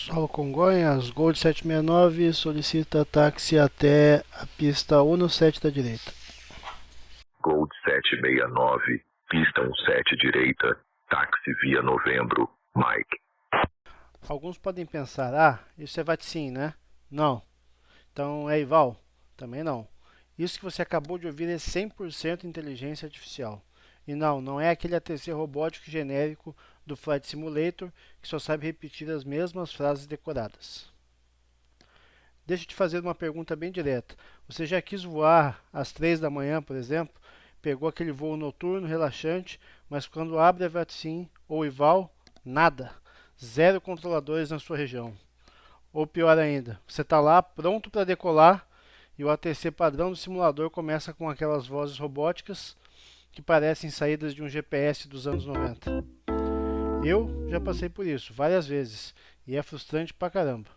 Saulo Congonhas, Gol 769, solicita táxi até a pista 17 da direita. Gold 769, pista 17 direita, táxi via Novembro, Mike. Alguns podem pensar, isso é Vaticim, né? Não. Então é Ival? Também não. Isso que você acabou de ouvir é 100% inteligência artificial. E não é aquele ATC robótico genérico do Flight Simulator que só sabe repetir as mesmas frases decoradas. Deixa eu te fazer uma pergunta bem direta. Você já quis voar às 3 da manhã, por exemplo? Pegou aquele voo noturno, relaxante, mas quando abre a VATSIM ou IVAL, nada. Zero controladores na sua região. Ou pior ainda, você está lá pronto para decolar e o ATC padrão do simulador começa com aquelas vozes robóticas que parecem saídas de um GPS dos anos 90. Eu já passei por isso várias vezes e é frustrante pra caramba.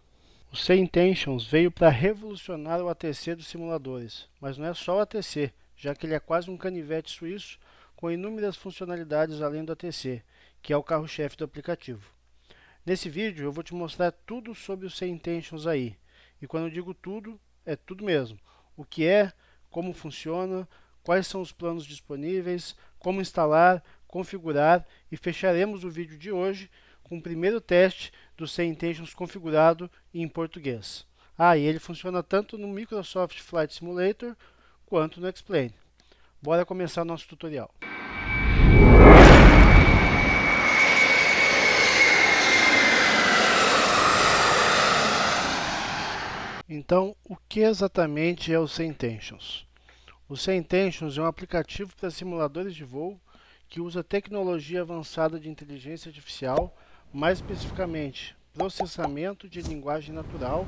O C-Intentions veio para revolucionar o ATC dos simuladores, mas não é só o ATC, já que ele é quase um canivete suíço com inúmeras funcionalidades além do ATC, que é o carro-chefe do aplicativo. Nesse vídeo eu vou te mostrar tudo sobre o C-Intentions aí, e quando eu digo tudo, é tudo mesmo. O que é, como funciona, quais são os planos disponíveis, como instalar, configurar e fecharemos o vídeo de hoje com o primeiro teste do C-Intentions configurado em português. E ele funciona tanto no Microsoft Flight Simulator quanto no X-Plane. Bora começar nosso tutorial. Então, o que exatamente é o C-Intentions? O C-Intentions é um aplicativo para simuladores de voo que usa tecnologia avançada de inteligência artificial, mais especificamente processamento de linguagem natural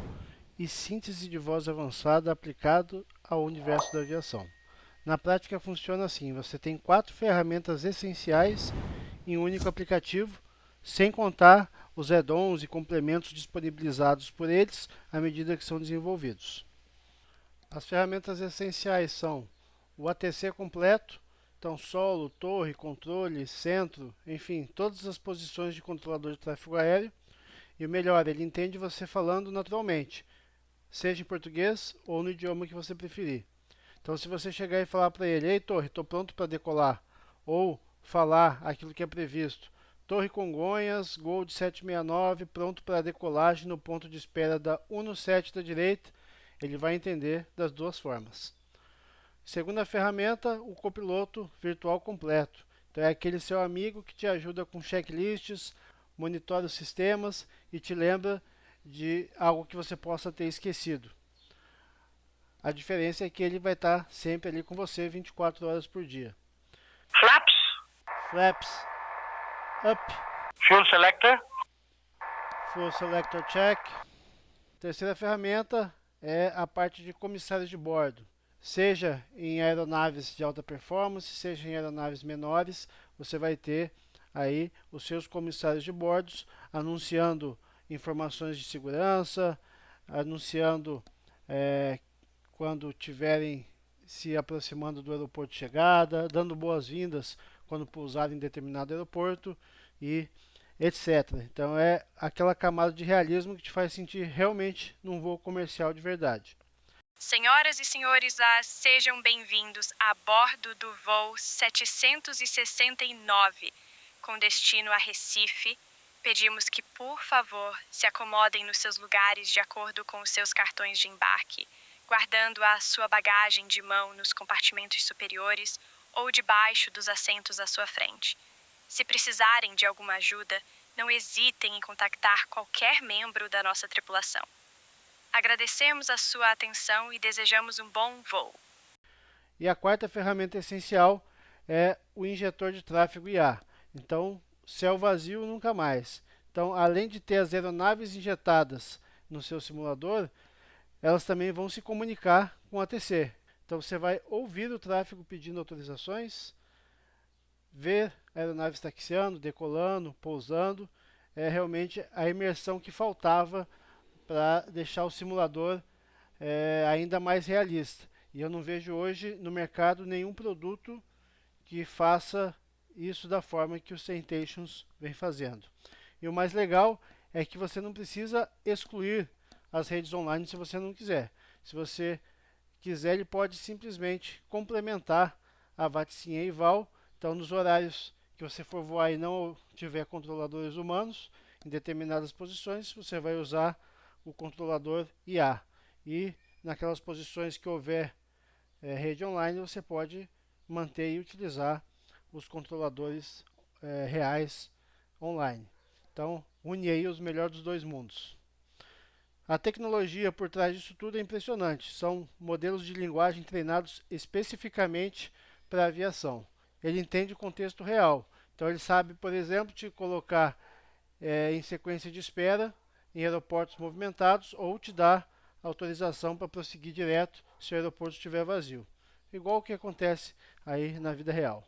e síntese de voz avançada aplicado ao universo da aviação. Na prática funciona assim, você tem 4 ferramentas essenciais em um único aplicativo, sem contar os add-ons e complementos disponibilizados por eles à medida que são desenvolvidos. As ferramentas essenciais são o ATC completo, então solo, torre, controle, centro, enfim, todas as posições de controlador de tráfego aéreo. E o melhor, ele entende você falando naturalmente, seja em português ou no idioma que você preferir. Então se você chegar e falar para ele, ei torre, estou pronto para decolar, ou falar aquilo que é previsto, Torre Congonhas, Gol 769, pronto para decolagem no ponto de espera da 17 da direita, ele vai entender das duas formas. Segunda ferramenta, o copiloto virtual completo. Então é aquele seu amigo que te ajuda com checklists, monitora os sistemas e te lembra de algo que você possa ter esquecido. A diferença é que ele vai estar sempre ali com você 24 horas por dia. Flaps. Flaps up. Fuel selector. Full selector check. Terceira ferramenta é a parte de comissários de bordo. Seja em aeronaves de alta performance, seja em aeronaves menores, você vai ter aí os seus comissários de bordo anunciando informações de segurança, anunciando quando estiverem se aproximando do aeroporto de chegada, dando boas-vindas quando pousarem em determinado aeroporto e etc. Então é aquela camada de realismo que te faz sentir realmente num voo comercial de verdade. Senhoras e senhores, sejam bem-vindos a bordo do voo 769, com destino a Recife. Pedimos que, por favor, se acomodem nos seus lugares de acordo com os seus cartões de embarque, guardando a sua bagagem de mão nos compartimentos superiores ou debaixo dos assentos à sua frente. Se precisarem de alguma ajuda, não hesitem em contactar qualquer membro da nossa tripulação. Agradecemos a sua atenção e desejamos um bom voo. E a quarta ferramenta essencial é o injetor de tráfego IA. Então, céu vazio nunca mais. Então, além de ter as aeronaves injetadas no seu simulador, elas também vão se comunicar com a ATC. Então, você vai ouvir o tráfego pedindo autorizações, ver aeronaves taxiando, decolando, pousando. É realmente a imersão que faltava para deixar o simulador ainda mais realista. E eu não vejo hoje no mercado nenhum produto que faça isso da forma que o C-Intentions vem fazendo. E o mais legal é que você não precisa excluir as redes online se você não quiser. Se você quiser, ele pode simplesmente complementar a VATSIM e EIVAL. Então, nos horários que você for voar e não tiver controladores humanos em determinadas posições, você vai usar o controlador IA. E naquelas posições que houver rede online, você pode manter e utilizar os controladores reais online. Então, une aí os melhores dos dois mundos. A tecnologia por trás disso tudo é impressionante. São modelos de linguagem treinados especificamente para a aviação. Ele entende o contexto real. Então, ele sabe, por exemplo, te colocar em sequência de espera em aeroportos movimentados ou te dar autorização para prosseguir direto se o aeroporto estiver vazio. Igual o que acontece aí na vida real.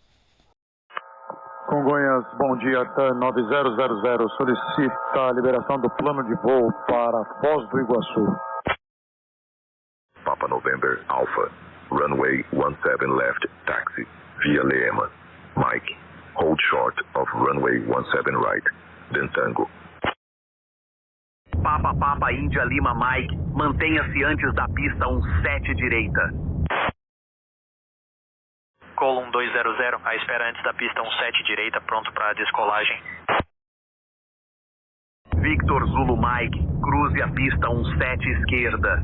Congonhas, bom dia, TAM 9000 solicita a liberação do plano de voo para Foz do Iguaçu. Papa November Alpha, runway 17 left, taxi, via Leema. Mike, hold short of runway 17 right, then Tango. Papa Índia Lima Mike, mantenha-se antes da pista 17 direita. Column 200, à espera antes da pista 17 direita, pronto para descolagem. Victor Zulu Mike, cruze a pista 17 esquerda.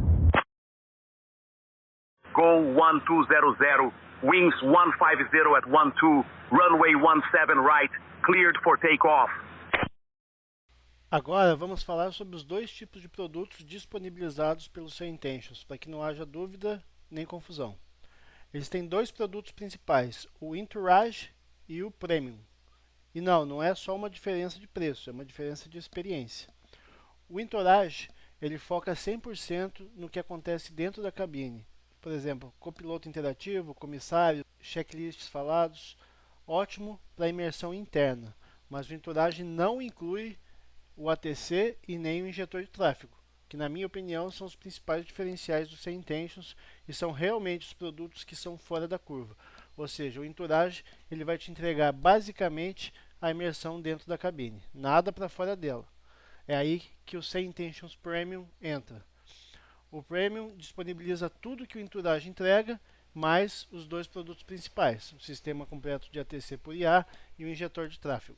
Gol 1200, wings 150 at 12, runway 17 right, cleared for takeoff. Agora vamos falar sobre os dois tipos de produtos disponibilizados pelo SAINtentions, para que não haja dúvida nem confusão. Eles têm dois produtos principais, o Entourage e o Premium. E não é só uma diferença de preço, é uma diferença de experiência. O Entourage, ele foca 100% no que acontece dentro da cabine. Por exemplo, copiloto interativo, comissário, checklists falados, ótimo para imersão interna. Mas o Entourage não inclui o ATC e nem o injetor de tráfego, que na minha opinião são os principais diferenciais do SAINtentions e são realmente os produtos que são fora da curva. Ou seja, o Entourage ele vai te entregar basicamente a imersão dentro da cabine, nada para fora dela. É aí que o SAINtentions Premium entra. O Premium disponibiliza tudo que o Entourage entrega, mais os dois produtos principais, o sistema completo de ATC por IA e o injetor de tráfego.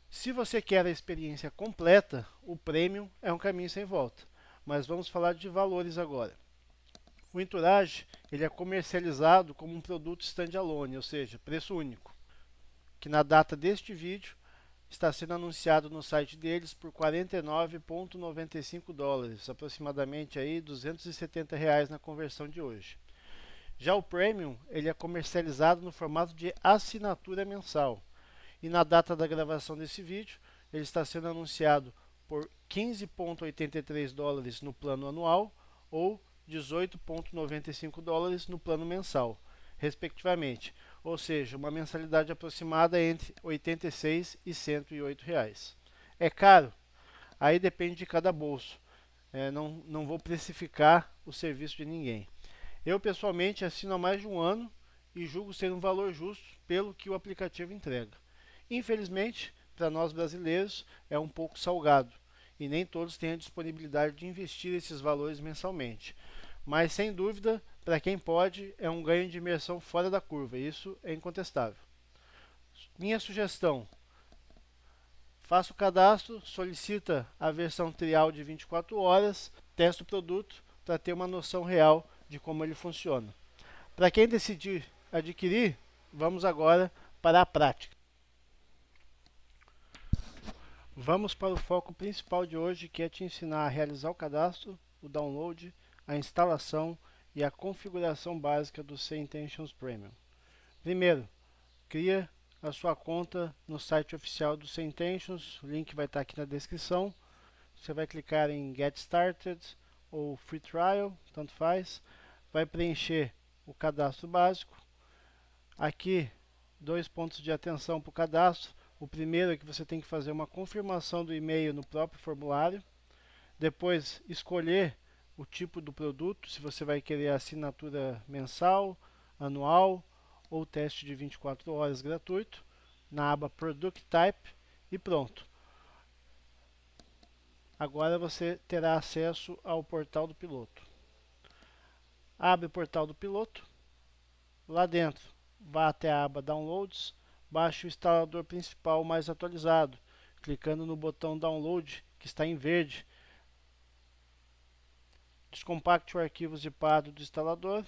Se você quer a experiência completa, o Premium é um caminho sem volta. Mas vamos falar de valores agora. O Entourage ele é comercializado como um produto standalone, ou seja, preço único, que na data deste vídeo está sendo anunciado no site deles por $49,95, aproximadamente aí R$270 na conversão de hoje. Já o Premium ele é comercializado no formato de assinatura mensal. E na data da gravação desse vídeo, ele está sendo anunciado por $15,83 no plano anual ou $18,95 no plano mensal, respectivamente. Ou seja, uma mensalidade aproximada entre R$ 86 e R$ 108 reais. É caro? Aí depende de cada bolso. Não vou precificar o serviço de ninguém. Eu pessoalmente assino há mais de um ano e julgo ser um valor justo pelo que o aplicativo entrega. Infelizmente, para nós brasileiros, é um pouco salgado e nem todos têm a disponibilidade de investir esses valores mensalmente. Mas, sem dúvida, para quem pode, é um ganho de imersão fora da curva, isso é incontestável. Minha sugestão, faça o cadastro, solicita a versão trial de 24 horas, testa o produto para ter uma noção real de como ele funciona. Para quem decidir adquirir, vamos agora para a prática. Vamos para o foco principal de hoje, que é te ensinar a realizar o cadastro, o download, a instalação e a configuração básica do SAINtentions Premium. Primeiro, cria a sua conta no site oficial do SAINtentions, o link vai estar aqui na descrição. Você vai clicar em Get Started ou Free Trial, tanto faz. Vai preencher o cadastro básico. Aqui, 2 pontos de atenção para o cadastro. O primeiro é que você tem que fazer uma confirmação do e-mail no próprio formulário. Depois, escolher o tipo do produto, se você vai querer assinatura mensal, anual ou teste de 24 horas gratuito, na aba Product Type e pronto. agora você terá acesso ao portal do piloto. Abre o portal do piloto. Lá dentro, vá até a aba Downloads, baixe o instalador principal mais atualizado, clicando no botão Download, que está em verde. Descompacte o arquivo zipado do instalador,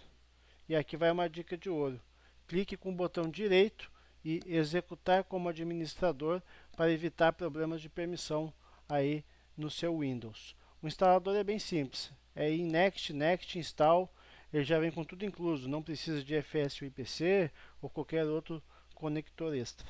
e aqui vai uma dica de ouro. Clique com o botão direito e executar como administrador para evitar problemas de permissão aí no seu Windows. O instalador é bem simples, é em Next, Next, Install. Ele já vem com tudo incluso, não precisa de FS/IPC ou qualquer outro conector extra.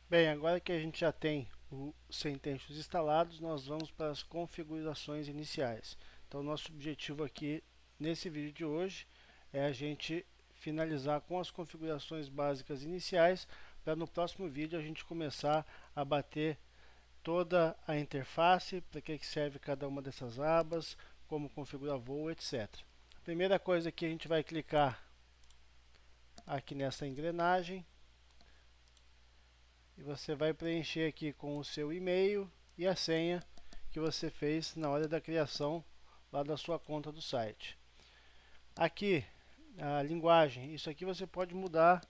Bem, agora que a gente já tem os Centennials instalados, nós vamos para as configurações iniciais. Então, nosso objetivo aqui nesse vídeo de hoje é a gente finalizar com as configurações básicas iniciais, para no próximo vídeo a gente começar a bater toda a interface, para que serve cada uma dessas abas, como configurar voo, etc. A primeira coisa que a gente vai clicar aqui nessa engrenagem e você vai preencher aqui com o seu e-mail e a senha que você fez na hora da criação lá da sua conta do site. Aqui a linguagem, isso aqui você pode mudar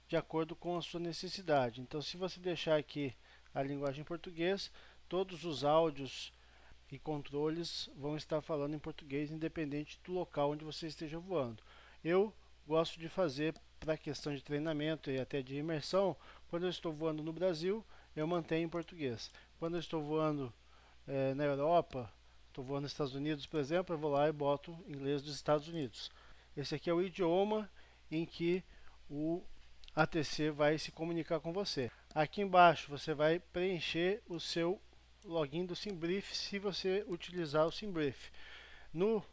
de acordo com a sua necessidade. Então, se você deixar aqui a linguagem em português, todos os áudios e controles vão estar falando em português, independente do local onde você esteja voando. Eu gosto de fazer, para questão de treinamento e até de imersão, quando eu estou voando no Brasil, eu mantenho em português. Quando eu estou voando na Europa, estou voando nos Estados Unidos, por exemplo, eu vou lá e boto inglês dos Estados Unidos. Esse aqui é o idioma em que o ATC vai se comunicar com você. Aqui embaixo você vai preencher o seu login do SimBrief, se você utilizar o SimBrief. No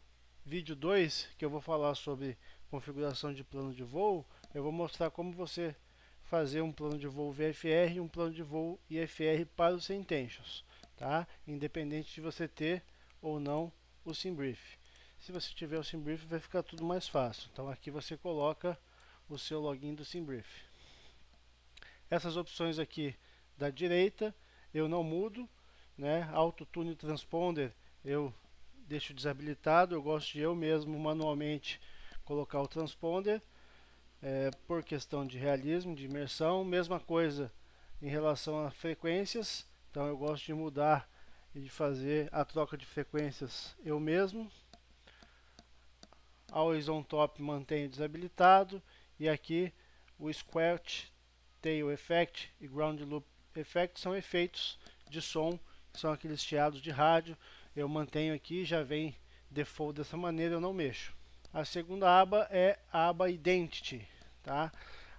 vídeo 2, que eu vou falar sobre configuração de plano de voo, eu vou mostrar como você fazer um plano de voo VFR e um plano de voo IFR para os Centennials, tá? Independente de você ter ou não o SimBrief. Se você tiver o SimBrief, vai ficar tudo mais fácil. Então aqui você coloca o seu login do SimBrief. Essas opções aqui da direita eu não mudo, né? Auto-Tune Transponder eu deixo desabilitado. Eu gosto de eu mesmo manualmente colocar o transponder, por questão de realismo, de imersão. Mesma coisa em relação a frequências, então eu gosto de mudar e de fazer a troca de frequências eu mesmo. Always on Top mantenho desabilitado, e aqui o Squelch, Tail Effect e Ground Loop Effect são efeitos de som, são aqueles chiados de rádio. Eu mantenho aqui, já vem default dessa maneira, eu não mexo. A segunda aba é a aba Identity, tá?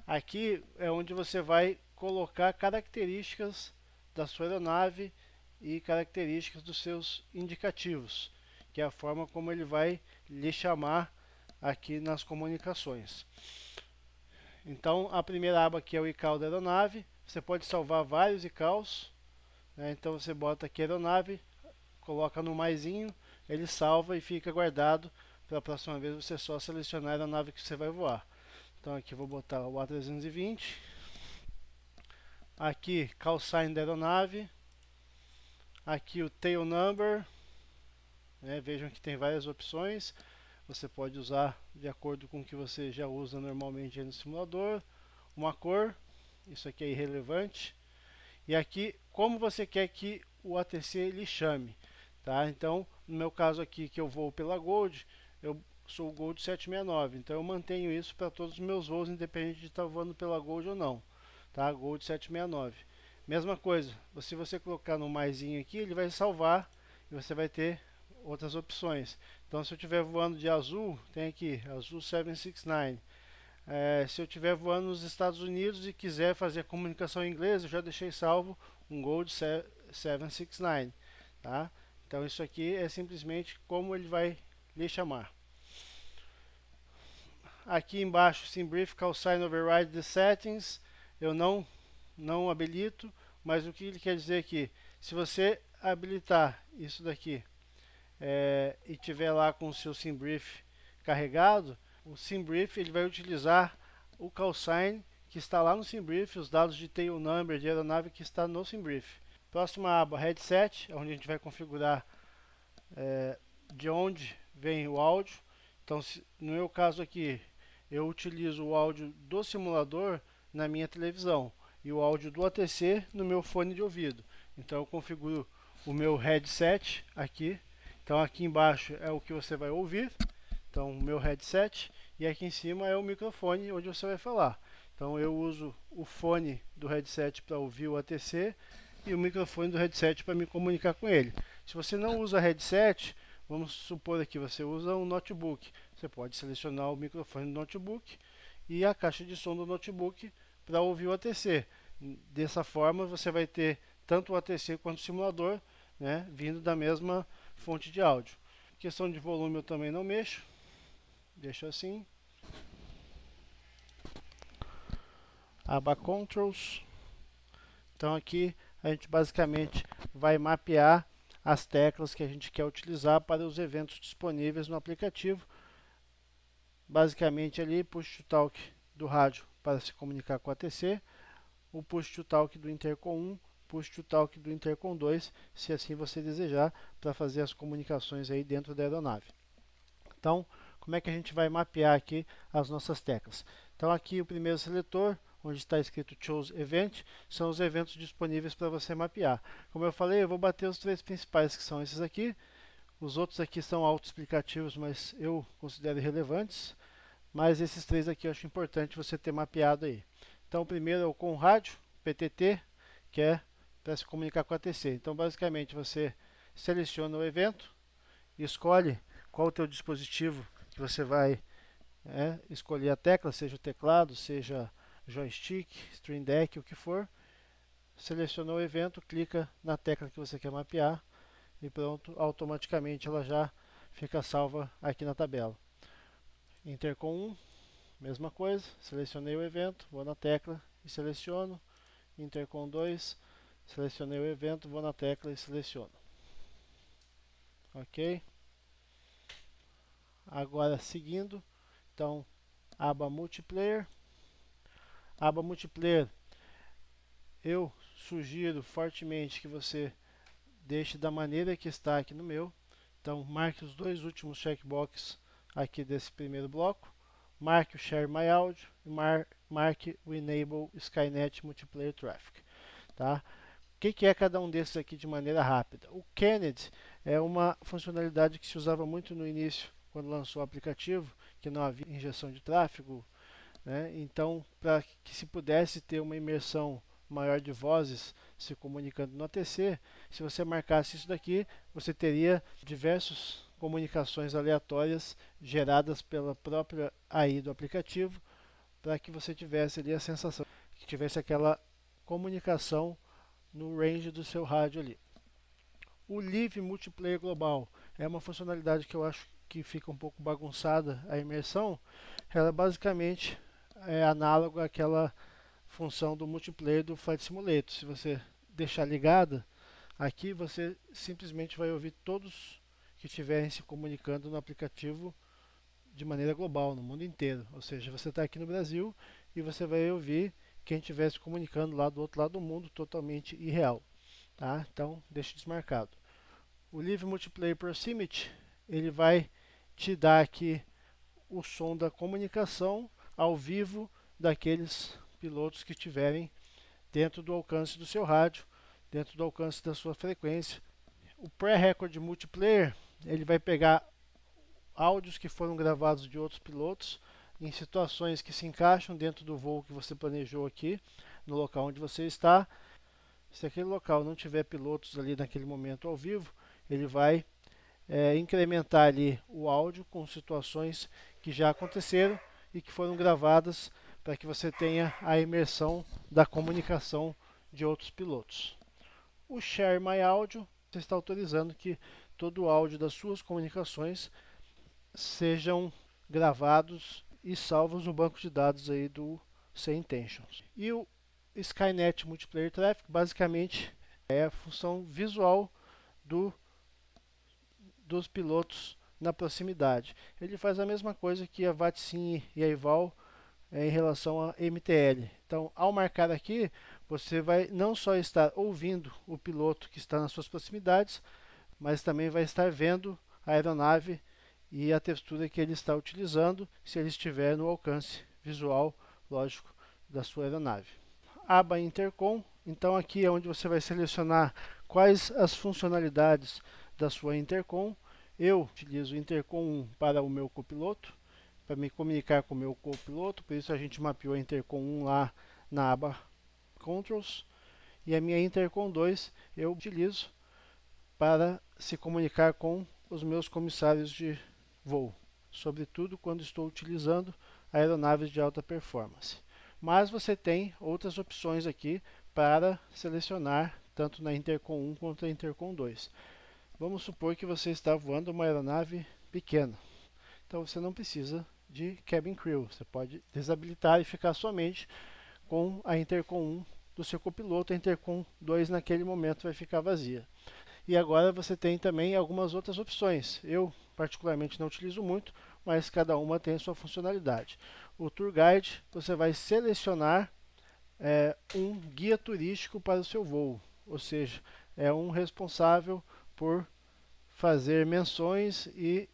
Aqui é onde você vai colocar características da sua aeronave e características dos seus indicativos, que é a forma como ele vai lhe chamar aqui nas comunicações. Então, a primeira aba aqui é o ICAO da aeronave. Você pode salvar vários ICAOs, né? Então você bota aqui aeronave, coloca no maisinho, ele salva e fica guardado para a próxima vez você só selecionar a aeronave que você vai voar. Então aqui eu vou botar o A320. Aqui call sign da aeronave. Aqui o tail number, né? Vejam que tem várias opções. Você pode usar de acordo com o que você já usa normalmente aí no simulador. Uma cor, isso aqui é irrelevante. E aqui, como você quer que o ATC lhe chame, tá? Então, no meu caso aqui, que eu vou pela Gold, eu sou o Gold 769. Então, eu mantenho isso para todos os meus voos, independente de estar voando pela Gold ou não, tá? Gold 769. Mesma coisa, se você colocar no maisinho aqui, ele vai salvar e você vai ter outras opções. Então, se eu estiver voando de azul, tem aqui azul 769. Se eu estiver voando nos Estados Unidos e quiser fazer a comunicação em inglês, eu já deixei salvo um Gold 769, tá? Então isso aqui é simplesmente como ele vai lhe chamar. Aqui embaixo, SimBrief Call Sign Override the Settings, eu não habilito, mas o que ele quer dizer aqui, se você habilitar isso daqui e tiver lá com o seu SimBrief carregado, o SimBrief ele vai utilizar o call sign que está lá no SimBrief, os dados de tail number de aeronave que está no SimBrief. Próxima aba, Headset, onde a gente vai configurar de onde vem o áudio. Então, no meu caso aqui, eu utilizo o áudio do simulador na minha televisão e o áudio do ATC no meu fone de ouvido. Então, eu configuro o meu headset aqui. Então, aqui embaixo é o que você vai ouvir. Então, o meu headset, e aqui em cima é o microfone onde você vai falar. Então, eu uso o fone do headset para ouvir o ATC e o microfone do headset para me comunicar com ele. Se você não usa headset, vamos supor aqui, você usa um notebook. Você pode selecionar o microfone do notebook e a caixa de som do notebook para ouvir o ATC. Dessa forma, você vai ter tanto o ATC quanto o simulador, né, vindo da mesma fonte de áudio. Questão de volume eu também não mexo. Deixa assim. Aba Controls. Então aqui a gente basicamente vai mapear as teclas que a gente quer utilizar para os eventos disponíveis no aplicativo. Basicamente ali, Push to Talk do rádio para se comunicar com a ATC, o Push to Talk do Intercom 1, Push to Talk do Intercom 2, se assim você desejar, para fazer as comunicações aí dentro da aeronave. Então, como é que a gente vai mapear aqui as nossas teclas? Então aqui o primeiro seletor, onde está escrito Choose Event, são os eventos disponíveis para você mapear. Como eu falei, eu vou bater os 3 principais, que são esses aqui. Os outros aqui são autoexplicativos, mas eu considero irrelevantes. Mas esses 3 aqui eu acho importante você ter mapeado aí. Então o primeiro é o com rádio, PTT, que é para se comunicar com a ATC. Então basicamente você seleciona o evento, escolhe qual o teu dispositivo que você vai escolher a tecla, seja o teclado, seja joystick, stream deck, o que for. Selecionou o evento, clica na tecla que você quer mapear e pronto, automaticamente ela já fica salva aqui na tabela. Intercom 1, mesma coisa, selecionei o evento, vou na tecla e seleciono. Intercom 2, selecionei o evento, vou na tecla e seleciono. Ok? Agora seguindo, então, aba Multiplayer. Aba Multiplayer, eu sugiro fortemente que você deixe da maneira que está aqui no meu. Então, marque os 2 últimos checkboxes aqui desse primeiro bloco. Marque o Share My Audio e marque o Enable Skynet Multiplayer Traffic. Tá? O que é cada um desses aqui de maneira rápida? O Kennedy é uma funcionalidade que se usava muito no início, quando lançou o aplicativo, que não havia injeção de tráfego, né? Então, para que se pudesse ter uma imersão maior de vozes se comunicando no ATC, se você marcasse isso daqui, você teria diversas comunicações aleatórias geradas pela própria AI do aplicativo, para que você tivesse ali a sensação que tivesse aquela comunicação no range do seu rádio ali. O Live Multiplayer Global é uma funcionalidade que eu acho que fica um pouco bagunçada a imersão. Ela basicamente é análoga àquela função do multiplayer do Flight Simulator. Se você deixar ligada, aqui você simplesmente vai ouvir todos que estiverem se comunicando no aplicativo de maneira global, no mundo inteiro. Ou seja, você está aqui no Brasil e você vai ouvir quem estiver se comunicando lá do outro lado do mundo, totalmente irreal. Tá? Então, deixe desmarcado. O Live Multiplayer Proximity, ele vai te dar aqui o som da comunicação ao vivo daqueles pilotos que estiverem dentro do alcance do seu rádio, dentro do alcance da sua frequência. O Pre-Record Multiplayer, ele vai pegar áudios que foram gravados de outros pilotos em situações que se encaixam dentro do voo que você planejou aqui, no local onde você está. Se aquele local não tiver pilotos ali naquele momento ao vivo, ele vai incrementar ali o áudio com situações que já aconteceram e que foram gravadas para que você tenha a imersão da comunicação de outros pilotos. O Share My Audio, você está autorizando que todo o áudio das suas comunicações sejam gravados e salvos no banco de dados aí do C-Intentions. E o Skynet Multiplayer Traffic basicamente é a função visual dos pilotos na proximidade. Ele faz a mesma coisa que a VATSIM e a EVAL em relação a MTL. Então, ao marcar aqui, você vai não só estar ouvindo o piloto que está nas suas proximidades, mas também vai estar vendo a aeronave e a textura que ele está utilizando, se ele estiver no alcance visual, lógico, da sua aeronave. Aba Intercom, então aqui é onde você vai selecionar quais as funcionalidades da sua Intercom. Eu utilizo o Intercom 1 para o meu copiloto, para me comunicar com o meu copiloto, por isso a gente mapeou a Intercom 1 lá na aba Controls, e a minha Intercom 2 eu utilizo para se comunicar com os meus comissários de voo, sobretudo quando estou utilizando aeronaves de alta performance. Mas você tem outras opções aqui para selecionar, tanto na Intercom 1 quanto na Intercom 2. Vamos supor que você está voando uma aeronave pequena, então você não precisa de Cabin Crew, você pode desabilitar e ficar somente com a Intercom 1 do seu copiloto, a Intercom 2 naquele momento vai ficar vazia. E agora você tem também algumas outras opções. Eu particularmente não utilizo muito, mas cada uma tem a sua funcionalidade. O Tour Guide, você vai selecionar um guia turístico para o seu voo, ou seja, é um responsável por fazer menções e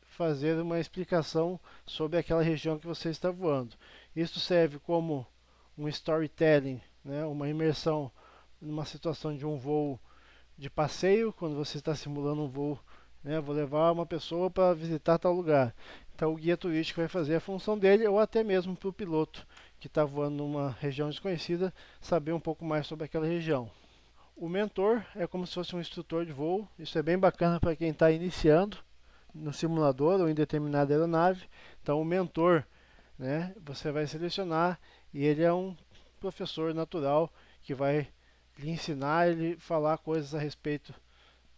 fazer uma explicação sobre aquela região que você está voando. Isso serve como um storytelling, né, uma imersão numa situação de um voo de passeio, quando você está simulando um voo, né, vou levar uma pessoa para visitar tal lugar. Então o guia turístico vai fazer a função dele, ou até mesmo para o piloto que está voando numa região desconhecida, saber um pouco mais sobre aquela região. O mentor é como se fosse um instrutor de voo, isso é bem bacana para quem está iniciando no simulador ou em determinada aeronave. Então o mentor, né, você vai selecionar e ele é um professor natural que vai lhe ensinar, ele falar coisas a respeito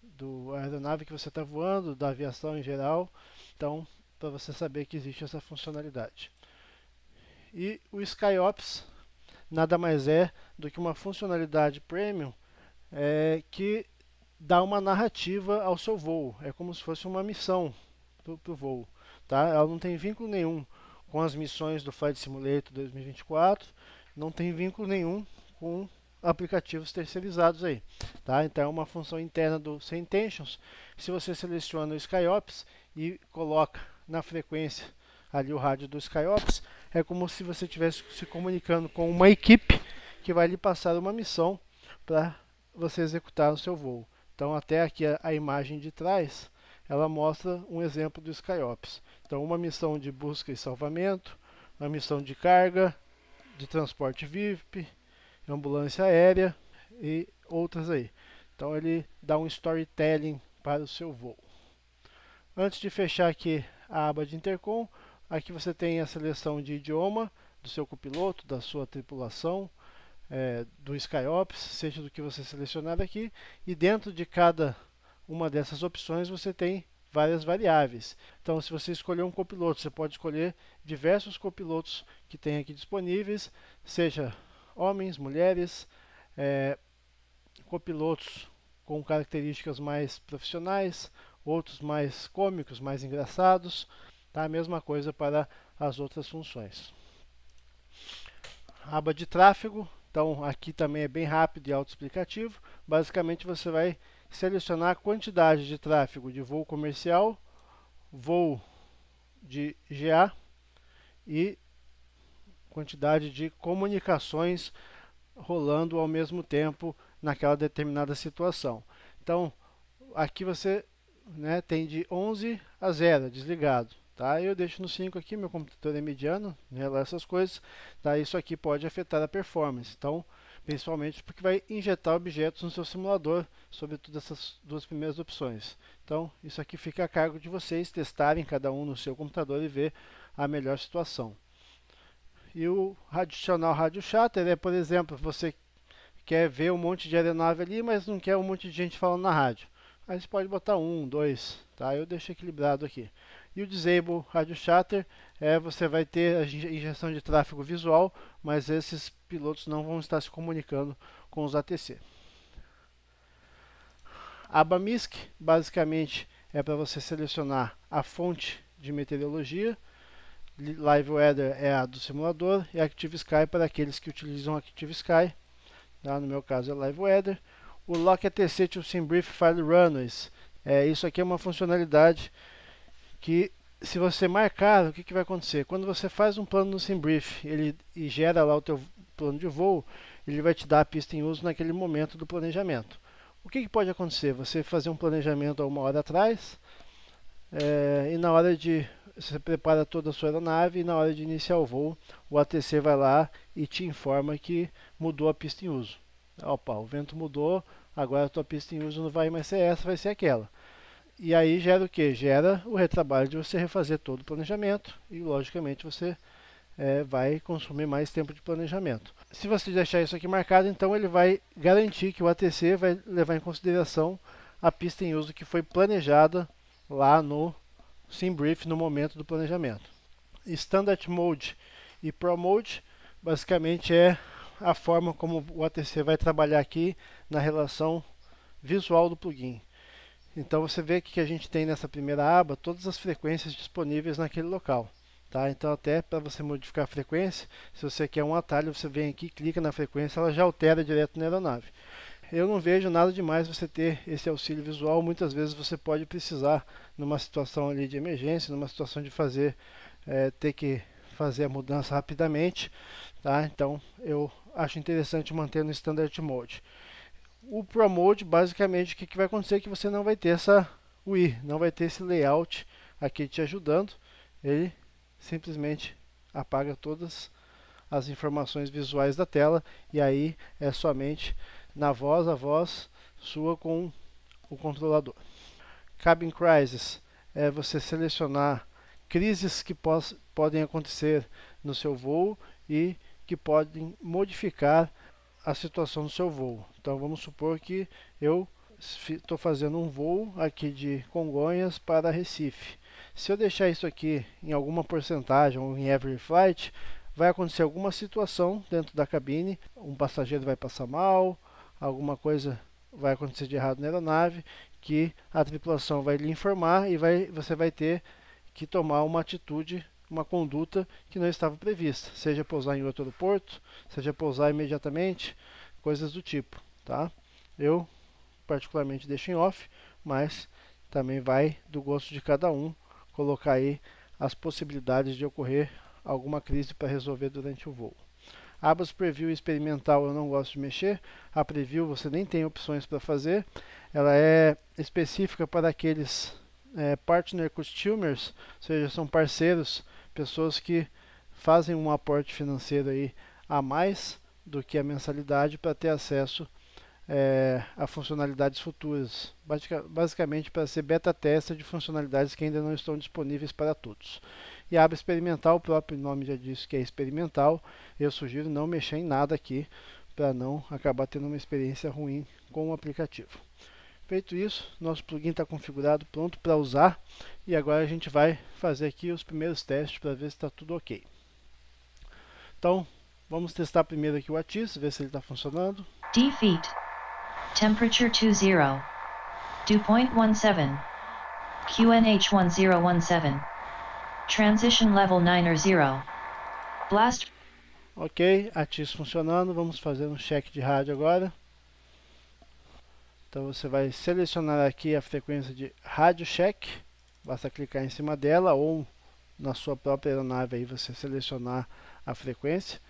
da aeronave que você está voando, da aviação em geral, então para você saber que existe essa funcionalidade. E o SkyOps nada mais é do que uma funcionalidade premium que dá uma narrativa ao seu voo, é como se fosse uma missão para o voo, tá? Ela não tem vínculo nenhum com as missões do Flight Simulator 2024, não tem vínculo nenhum com aplicativos terceirizados aí, tá? Então é uma função interna do C-Intentions. Se você seleciona o SkyOps e coloca na frequência ali o rádio do SkyOps, é como se você estivesse se comunicando com uma equipe que vai lhe passar uma missão para você executar o seu voo. Então até aqui a imagem de trás, ela mostra um exemplo do SkyOps. Então uma missão de busca e salvamento, uma missão de carga, de transporte VIP, ambulância aérea e outras aí. Então ele dá um storytelling para o seu voo. Antes de fechar aqui a aba de Intercom, aqui você tem a seleção de idioma do seu copiloto, da sua tripulação, do SkyOps, seja do que você selecionar aqui, e dentro de cada uma dessas opções você tem várias variáveis. Então se você escolher um copiloto, você pode escolher diversos copilotos que tem aqui disponíveis, seja homens, mulheres, copilotos com características mais profissionais, outros mais cômicos, mais engraçados, tá? A mesma coisa para as outras funções. Aba de tráfego, então aqui também é bem rápido e autoexplicativo. Basicamente você vai selecionar a quantidade de tráfego de voo comercial, voo de GA e quantidade de comunicações rolando ao mesmo tempo naquela determinada situação. Então aqui você, né, tem de 11 a 0 desligado, tá? Eu deixo no 5 aqui, meu computador é mediano, né, essas coisas, tá? Isso aqui pode afetar a performance, então principalmente porque vai injetar objetos no seu simulador, sobretudo essas duas primeiras opções. Então isso aqui fica a cargo de vocês testarem cada um no seu computador e ver a melhor situação. E o adicional rádio chatter por exemplo, você quer ver um monte de aeronave ali, mas não quer um monte de gente falando na rádio. Aí você pode botar 1, 2, tá? Eu deixo equilibrado aqui. E o disable rádio chatter você vai ter a injeção de tráfego visual, mas esses pilotos não vão estar se comunicando com os ATC. Aba MISC, basicamente é para você selecionar a fonte de meteorologia. Live Weather é a do simulador e Active Sky para aqueles que utilizam Active Sky. tá? No meu caso é Live Weather. O Lock ATC to SimBrief File Runways. Isso aqui é uma funcionalidade que, se você marcar, o que vai acontecer? Quando você faz um plano no SimBrief e gera lá o teu plano de voo, ele vai te dar a pista em uso naquele momento do planejamento. O que pode acontecer? Você fazer um planejamento há 1 hora atrás, e na hora de... Você prepara toda a sua aeronave e na hora de iniciar o voo, o ATC vai lá e te informa que mudou a pista em uso. Opa, o vento mudou, agora a tua pista em uso não vai mais ser essa, vai ser aquela. E aí gera o que? Gera o retrabalho de você refazer todo o planejamento e, logicamente, você vai consumir mais tempo de planejamento. Se você deixar isso aqui marcado, então ele vai garantir que o ATC vai levar em consideração a pista em uso que foi planejada lá no SimBrief no momento do planejamento. Standard Mode e Pro Mode basicamente é a forma como o ATC vai trabalhar aqui na relação visual do plugin. Então você vê que a gente tem nessa primeira aba todas as frequências disponíveis naquele local. Tá? Então até para você modificar a frequência, se você quer um atalho, você vem aqui, clica na frequência, ela já altera direto na aeronave. Eu não vejo nada demais você ter esse auxílio visual. Muitas vezes você pode precisar, numa situação ali de emergência, numa situação de ter que fazer a mudança rapidamente. Tá? Então eu acho interessante manter no Standard Mode. O Pro Mode, basicamente, o que vai acontecer é que você não vai ter essa UI, não vai ter esse layout aqui te ajudando. Ele simplesmente apaga todas as informações visuais da tela e aí é somente a voz sua com o controlador. Cabin Crisis é você selecionar crises que podem acontecer no seu voo e que podem modificar a situação do seu voo. Então vamos supor que eu estou fazendo um voo aqui de Congonhas para Recife. Se eu deixar isso aqui em alguma porcentagem ou em every flight, vai acontecer alguma situação dentro da cabine, um passageiro vai passar mal, alguma coisa vai acontecer de errado na aeronave, que a tripulação vai lhe informar e você vai ter que tomar uma atitude, uma conduta que não estava prevista, seja pousar em outro aeroporto, seja pousar imediatamente, coisas do tipo, tá? Eu particularmente deixo em off, mas também vai do gosto de cada um colocar aí as possibilidades de ocorrer alguma crise para resolver durante o voo. Abas Preview experimental eu não gosto de mexer. A Preview você nem tem opções para fazer. Ela é específica para aqueles Partner Customers, ou seja, são parceiros, pessoas que fazem um aporte financeiro aí a mais do que a mensalidade para ter acesso a funcionalidades futuras, basicamente para ser beta tester de funcionalidades que ainda não estão disponíveis para todos. E a aba experimental, o próprio nome já disse que é experimental, eu sugiro não mexer em nada aqui para não acabar tendo uma experiência ruim com o aplicativo. Feito isso, nosso plugin está configurado, pronto para usar, e agora a gente vai fazer aqui os primeiros testes para ver se está tudo ok. Então, vamos testar primeiro aqui o ATIS, ver se ele está funcionando. Defeat. Temperature 20. Dew point 17. QNH 1017. Transition level 9 or 0. Blast. Ok, ATIS funcionando, vamos fazer um check de rádio agora. Então você vai selecionar aqui a frequência de rádio check, basta clicar em cima dela ou na sua própria aeronave aí você selecionar a frequência.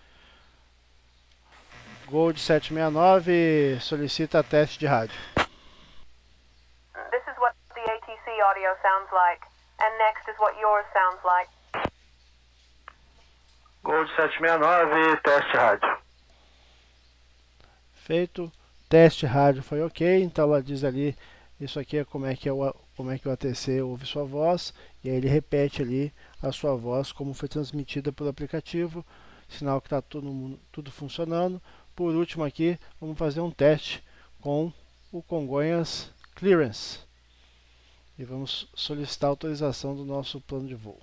Gold 769 solicita teste de rádio. This is what the ATC audio sounds like, and next is what yours sounds like. Gold 769, teste rádio. Feito. Teste rádio foi ok, então ela diz ali, isso aqui é como é que o ATC ouve sua voz, e aí ele repete ali a sua voz como foi transmitida pelo aplicativo, sinal que está tudo funcionando. Por último aqui, vamos fazer um teste com o Congonhas Clearance, e vamos solicitar a autorização do nosso plano de voo.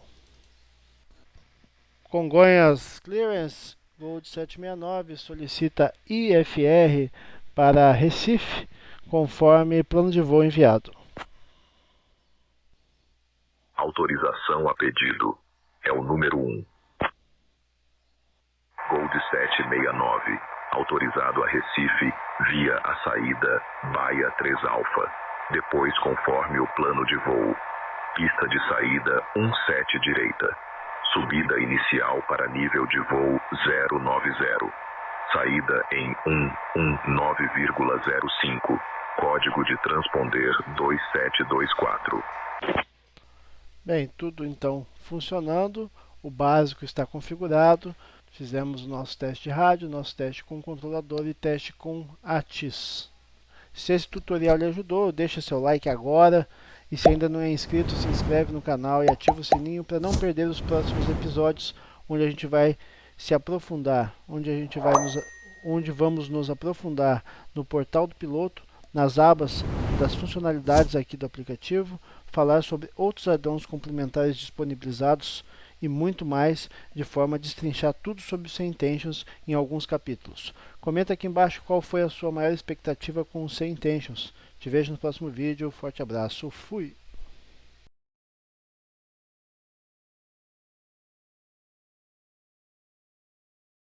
Congonhas Clearance, Gold 769, solicita IFR para Recife, conforme plano de voo enviado. Autorização a pedido é o número 1. Gold 769, autorizado a Recife via a saída Baia 3 Alfa, depois conforme o plano de voo. Pista de saída 17 direita. Subida inicial para nível de voo 090. Saída em 119,05. Código de transponder 2724. Bem, tudo então funcionando. O básico está configurado. Fizemos o nosso teste de rádio, nosso teste com o controlador e teste com ATIS. Se esse tutorial lhe ajudou, deixa seu like agora. E se ainda não é inscrito, se inscreve no canal e ativa o sininho para não perder os próximos episódios, onde a gente vai se aprofundar, onde vamos nos aprofundar no portal do piloto, nas abas das funcionalidades aqui do aplicativo, falar sobre outros add-ons complementares disponibilizados e muito mais, de forma a destrinchar tudo sobre o C-Intentions em alguns capítulos. Comenta aqui embaixo qual foi a sua maior expectativa com o C-Intentions. Te vejo no próximo vídeo, forte abraço, fui!